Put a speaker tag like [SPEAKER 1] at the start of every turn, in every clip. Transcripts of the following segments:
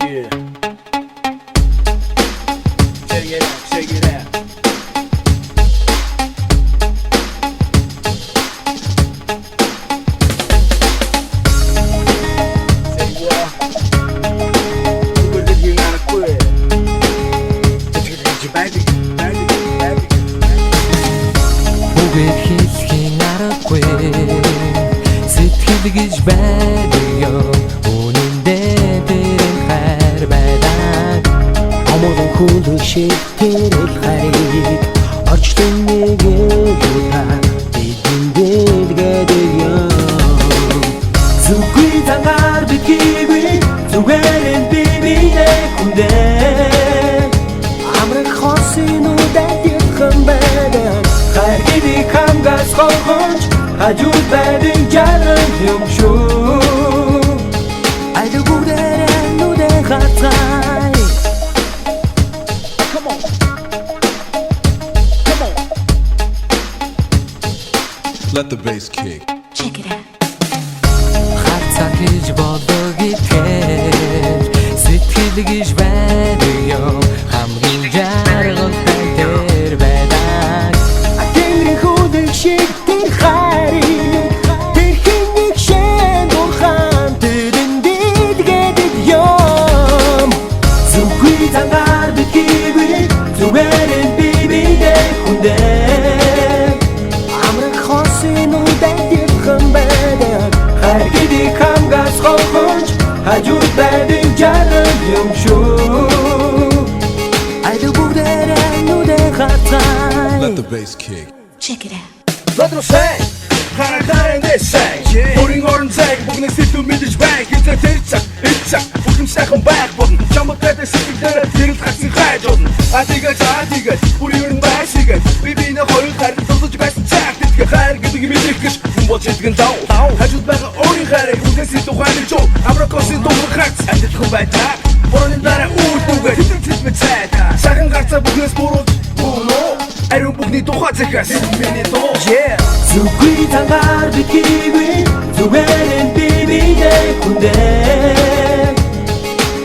[SPEAKER 1] Yeah. Check it out, check it out. Say what? 누굴 들기 나를 구해. 어떻게 baby.
[SPEAKER 2] Бүгд хийсхийн аргагүй сэтгэл гэж байдаг үнэндээ тэр хайр байдаг
[SPEAKER 3] Амгалан хүлэг шиг тэрэл хайрыг орчлон нэгэлүүта бидэн дэлгэдэг юм Зүггүй тангаар битгийгүй зүгээр энэ бибинээ хүндээ Амрах хосын үдэд хэн байдаг хайр гэдэг хамгаас голгонч хажууд байдаг жаргал юм шүү Айд бүгдээрээ нүдэн хацай
[SPEAKER 1] Come on.
[SPEAKER 4] Let the bass kick.
[SPEAKER 5] Check it out.
[SPEAKER 2] Хацаа гэж болдог итгэл сэтгэл гэж байдаг юм хамгийн жаргалтай тэр байдаг
[SPEAKER 3] Тэнгэрийн хүлэг шиг тэр хайрыг тэр хинийг шэн бурхан тэрэн дэлгэдэг юм Зүггүй тангаар битгийгүй зүгээр энэ бибинээ хүндээ Амрах хосын үдэд хэн байдаг хайр гэдэг хамгаас голгонч хажууд байдаг жаргал юм шүү Айд бүгдээрээ нүдэн хацай
[SPEAKER 4] Let the bass kick.
[SPEAKER 5] Check it out.
[SPEAKER 1] Let them say. 하나다른 내 say. 우린 어른 색. 목내 시도 믿으지 back. 이제 들짝. 웃음 시작은 backbutton. 잘못됐던 시기들은 뒤를 같이 가해줬는. 아디가 우리는 발식은. 비비는 허를 쏟아지 발성 착. 뒤가 가를 그득이 믿을듯. 훔버치든 다운. 가죽 바가 어린 가를. 우선 시도 화를 줘. 아무런 것은 동물 같이. 안돼 컴바이탁. 보는 나라 우두가. 힘든 짓을 찾아. 작은 가짜 부근 스포로. Айруу бүхний тухай захиас миний дуу Yeah
[SPEAKER 3] Зүггүй тангаар битгийгүй зүгээр энэ бибинээ хүндээ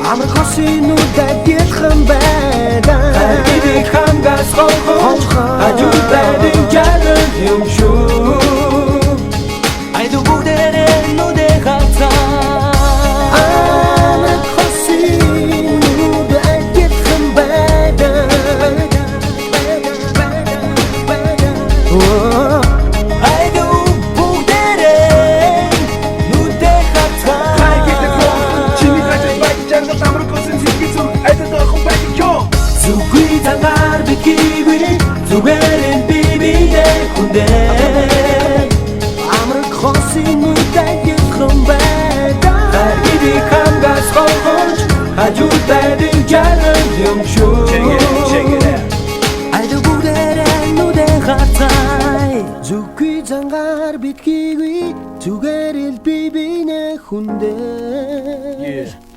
[SPEAKER 3] Амрах хосын үдэд хэн байдаг хайр гэдэг хамгаас голгонч хажууд байдаг жаргал юм шүү Айд бүгдээрээ нүдэн хацаа Амрах хосын үдэд хэн байдаг Зүггүй тангаар битгийгүй зүгээр энэ бибинээ хүндээ Амрах хосын үдэд хэн байдаг хайр гэдэг хамгаас голгонч хажууд байдаг жаргал юм шүү
[SPEAKER 1] Check it out
[SPEAKER 3] Айд бүгдээрээ нүдэн хацай Зүггүй тангаар битгийгүй зүгээр энэ бибинээ хүндээ
[SPEAKER 1] Yeah